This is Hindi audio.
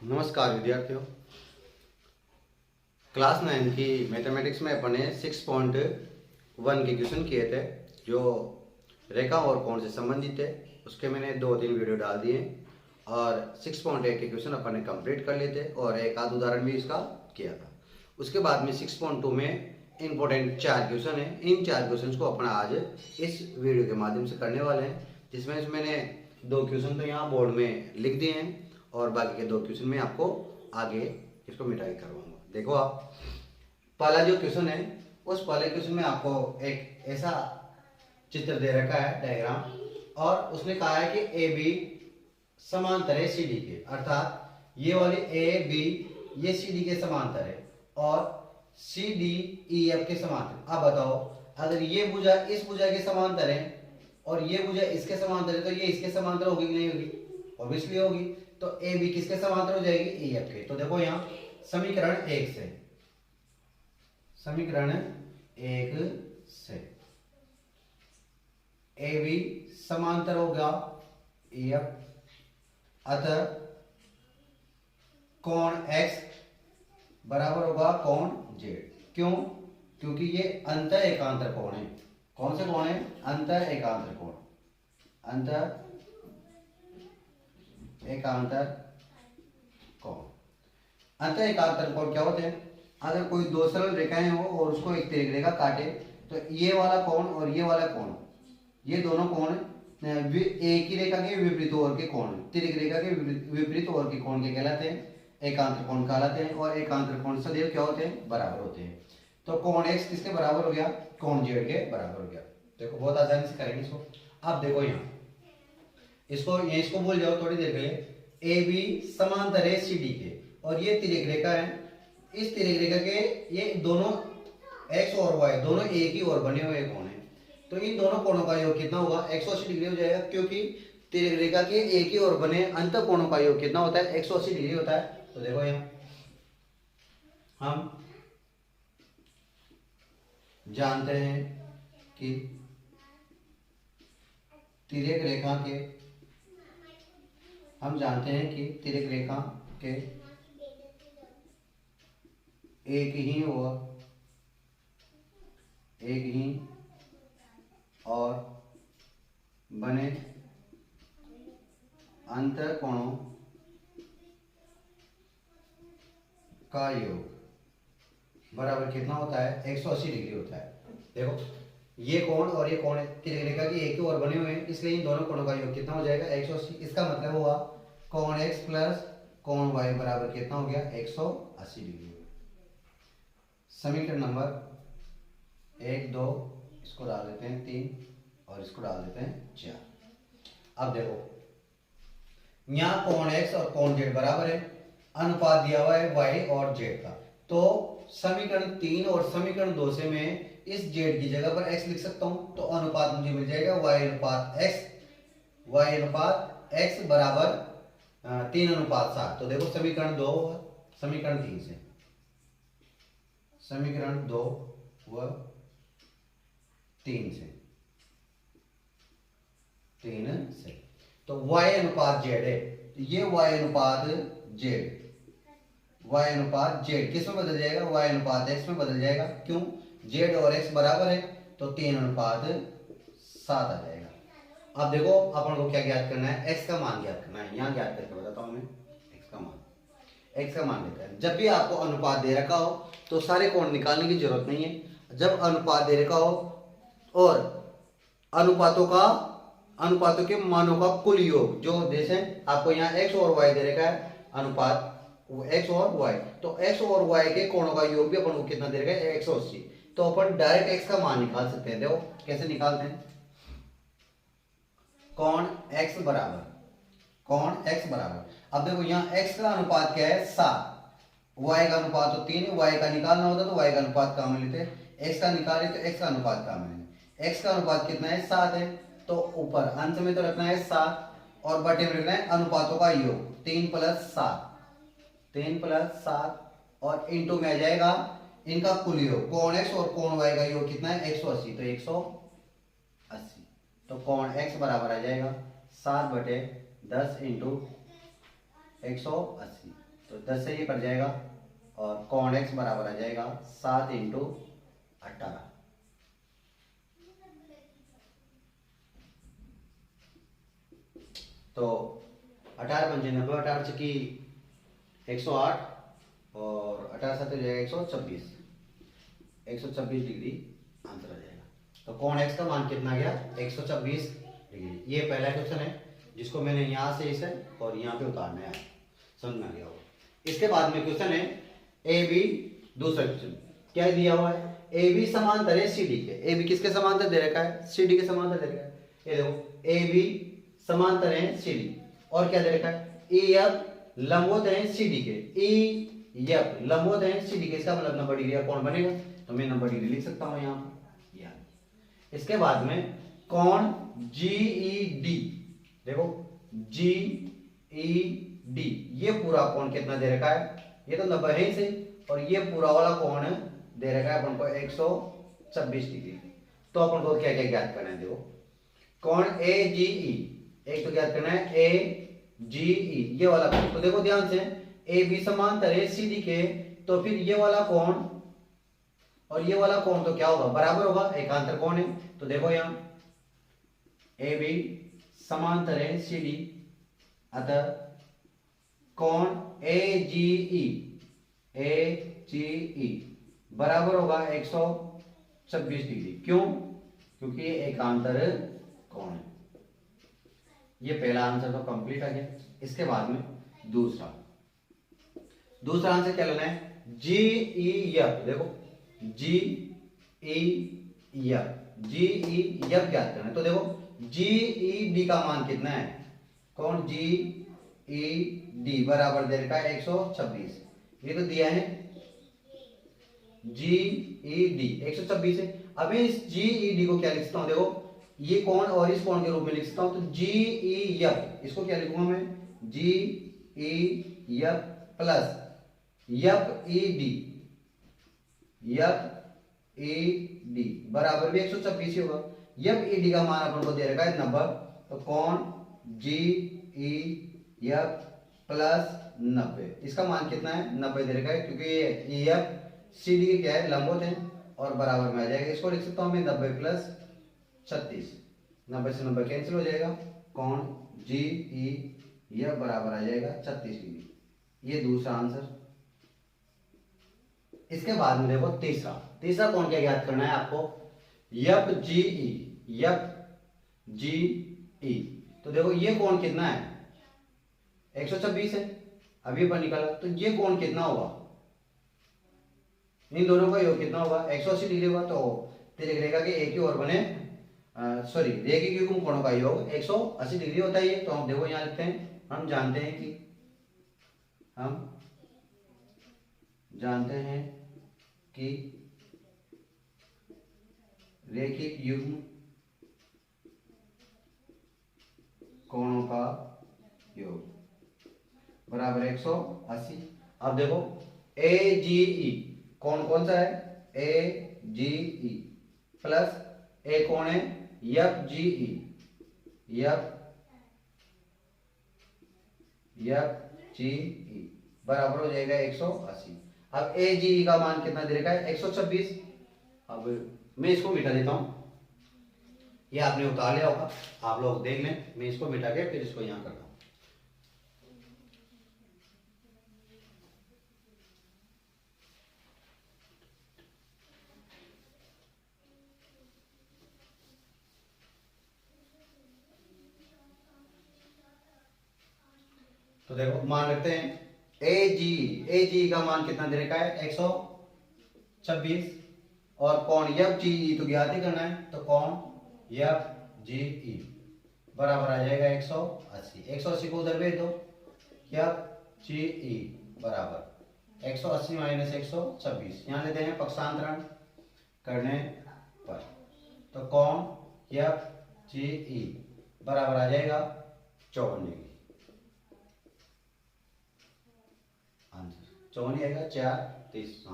नमस्कार विद्यार्थियों। क्लास 9 की मैथमेटिक्स में अपन ने 6.1 के क्वेश्चन किए थे जो रेखा और कोण से संबंधित है। उसके मैंने 2-3 वीडियो डाल दिए और 6.8 के क्वेश्चन अपन ने कंप्लीट कर लिए थे और एक आध उदाहरण भी इसका किया था। उसके बाद में 6.2 में इम्पोर्टेंट 4 क्वेश्चन है। इन 4 क्वेश्चन को अपन आज इस वीडियो के माध्यम से करने वाले हैं, जिसमें मैंने 2 क्वेश्चन तो यहाँ बोर्ड में लिख दिए हैं और बाकी के 2 क्वेश्चन में आपको आगे इसको मिटाई करवाऊंगा। देखो आप, पहला जो क्वेश्चन है उस पहले क्वेश्चन में आपको एक ऐसा चित्र दे रखा है, डायग्राम, और उसने कहा है कि ए बी समांतर है सी डी के, अर्थात ये वाले ए बी ये सी डी के समांतर है और सी डी ई एफ के समांतर। अब बताओ, अगर ये भुजा इस भुजा के समांतर है और ये भुजा इसके समांतर है तो ये इसके समांतर होगी कि नहीं होगी? ऑब्वियसली होगी। तो ए बी किसके समांतर हो जाएगी? ई एफ के। तो देखो यहाँ समीकरण 1 से, समीकरण 1 से ए बी समांतर होगा ई एफ, अतः कोण x बराबर होगा कोण z। क्यों? क्योंकि ये अंत एकांतर कोण है। कौन से कोण है? अंत एकांतर कोण। अंत एकांतर कोण। अंत एकांतर कोण क्या होते हैं? अगर कोई दो सरल रेखाएं हो और उसको एक तिर्यक रेखा काटे तो ये वाला कोण और ये वाला कोण, ये दोनों कोण एक ही रेखा के विपरीत ओर के कोण, तिर्यक रेखा के विपरीत ओर के कोण के कहलाते हैं, एकांतर कोण कहलाते हैं। और एकांतर कोण सदैव क्या होते हैं? बराबर होते हैं। तो कोण x किसके बराबर हो गया? कोण z के बराबर हो गया। देखो बहुत आसानी से करेंगे इसको। अब देखो यहाँ इसको भूल जाओ थोड़ी देर के लिए। ए बी समांतर है सी डी के और ये तिर्यक रेखा है। इस तिर्यक रेखा के ये दोनों x और y दोनों एक ही ओर बने हुए कोण हैं। तो इन दोनों कोणों का योग कितना होगा? 180 डिग्री हो जाएगा, क्योंकि तिर्यक रेखा के एक ही ओर बने अंत कोणों का योग कितना होता है? 180 डिग्री होता है। तो देखो यहाँ हम जानते हैं कि तिर्यक रेखा के एक ही और बने अंत कोणों का योग बराबर कितना होता है? 180 डिग्री होता है। देखो ये कोण और ये कोण तिर्यक रेखा के एक ही ओर बने हुए हैं, इसलिए इन दोनों कोणों का योग कितना हो जाएगा? 180। इसका मतलब हुआ कोण x प्लस कोण y बराबर कितना हो गया? 180 डिग्री। समीकरण नंबर 1, 2 इसको डाल देते हैं 3 और इसको डाल देते हैं 4। अब देखो यहाँ कोण x और कोण z बराबर है, अनुपात दिया हुआ है y और z का। तो समीकरण 3 और समीकरण 2 से मैं इस z की जगह पर x लिख सकता हूं। तो अनुपात मुझे मिल जाएगा y अनुपात x बराबर 3:7। तो देखो समीकरण 2 व समीकरण 3 से, समीकरण 2 व 3 से तो y अनुपात z है। तो ये y अनुपात z किस में बदल जाएगा? y अनुपात x में बदल जाएगा। क्यों? z और x बराबर है तो 3:7 आ जाएगा। अब देखो अपन को क्या ज्ञात करना है? x का मान ज्ञात करना है। यहाँ ज्ञात करके बताता हूं मैं x का मान लेते हैं। जब भी आपको अनुपात दे रखा हो तो सारे कोण निकालने की जरूरत नहीं है। जब अनुपात दे रखा हो और अनुपातों के मानों का कुल योग, जो जैसे आपको यहाँ x और y दे रखा है, अनुपात x और y, तो x और y के कोणों का योग भी अपन को कितना दे रखा है? 180। तो अपन डायरेक्ट x का मान निकाल सकते हैं। देखो कैसे निकालते हैं? कोण x बराबर, अब देखो यहाँ x का अनुपात क्या है? 7, y का अनुपात तो 3 है। y का निकालना होता तो y का अनुपात काम में लेते, x का निकाले तो x का अनुपात काम में लेंगे। x का अनुपात कितना है? 7 है। तो ऊपर अंश में तो रखना है 7 और बटे में रखना है अनुपातों का योग 3 + 7 और इंटू में आ जाएगा इनका कुल योग। कोण x और कोण y का योग कितना है? 180। तो 180, तो कोण x बराबर आ जाएगा 7/10 × 180 तो 10 से ये कट जाएगा और कॉन x बराबर आ जाएगा 7 इंटू 18। तो 18 पंजे 90, 18 चकी 108 और 18 सात हो जाएगा 126, 126 डिग्री आंसर आ जाएगा। तो कॉन x का मान कितना गया 126 डिग्री। ये पहला क्वेश्चन है जिसको मैंने यहाँ से इसे और यहाँ पे उतारना है, समझ में आ गया होगा। इसके बाद में क्वेश्चन है ए बी, दूसरा क्वेश्चन क्या दिया हुआ है, ए बी समांतर है सी डी के। ए बी किसके समांतर दे रखा है, सी डी के समांतर दे रखा है। ये देखो ए बी समांतर है सी डी और क्या दे रखा है, ए एफ लंबवत है सी डी के। ए एफ लंबवत है सी डी के, इसका मतलब 90 डिग्री का कोण बनेगा। तो मैं 90 डिग्री लिख सकता हूँ यहाँ पर। इसके बाद में कोण जी ई डी, देखो जी ई डी, ये पूरा कोण कितना दे रखा है, ये तो 90 है से, और ये पूरा वाला कोण दे रखा है अपन को 126 डिग्री। तो अपन को क्या क्या ज्ञात करना है, देखो कोण ए जी ई, एक तो ज्ञात करना है ए जी ई, ये वाला कोण। तो देखो ध्यान से ए बी समांतर है सी डी के, तो फिर ये वाला कोण और ये वाला कोण तो क्या होगा, बराबर होगा, एकांतर कोण है। तो देखो यहाँ ए बी समांतर है सी डी, अतः कोण ए जी ई बराबर होगा 126 डिग्री। क्यों, क्योंकि ये एकांतर कोण है। ये पहला आंसर तो कंप्लीट आ गया। इसके बाद में दूसरा आंसर क्या लेना है, जी ई एफ। देखो जी ई एफ ज्ञात करना है। तो देखो जी ई डी का मान कितना है, कौन जी ई डी बराबर दे रखा है 126, ये तो दिया है जी ई डी 126 है। अब इस जी ई डी को क्या लिख सकता हूं, देखो ये कोण और इस कोण के रूप में लिख सकता हूं। तो जी ई एफ, इसको क्या लिखूंगा मैं, G E F plus F E D बराबर भी 126 ही होगा। एफ ई डी का मान अपन को दे रखा है 90, तो कोण जी ई एफ प्लस 90, इसका मान कितना है 90 दे रखा है, क्योंकि ये एफ सी डी क्या है, लंबवत है और बराबर में आ जाएगा। इसको लिख सकता हूं मैं 90 प्लस 36, 90 से 90 कैंसिल हो जाएगा, कोण जी ई एफ बराबर आ जाएगा 36 डिग्री। ये दूसरा आंसर। इसके बाद में देखो तीसरा कोण क्या ज्ञात करना है आपको, एफ जी ई। तो देखो ये कोण कितना है 126 है, अभी पर निकाला, तो ये कोण कितना होगा, इन दोनों का योग कितना होगा 180 डिग्री होगा। तो तिर्यक रेखा के एक ही ओर बने रेखीय युग्म कोणों का योग 180 डिग्री होता है। तो हम देखो यहाँ लिखते हैं, हम जानते हैं कि रेखिक युग्म कोणों का योग बराबर 180। अब देखो ए जी ई कौन सा है, ए जी ई प्लस ए कौन है एफ जी ई बराबर हो जाएगा 180। अब ए जी ई का मान कितना दे रखा है 126। अब मैं इसको मिटा देता हूं, ये आपने उतार लिया होगा, आप लोग देख लें, मैं इसको मिटा के फिर इसको यहां करता हूं। तो देखो मान रखते हैं ए जी का मान कितना दे रखा है 126, और कौन एफ जी ई तो ज्ञात ही करना है, तो कौन एफ जी ई बराबर आ जाएगा 180। 180 को उधर भेज दो, एफ जी ई बराबर 180 माइनस 126, यहाँ लेते हैं पक्षांतरण करने पर, तो कौन एफ जी ई बराबर आ जाएगा 54 डिग्री। आंसर 54 आएगा 4 30।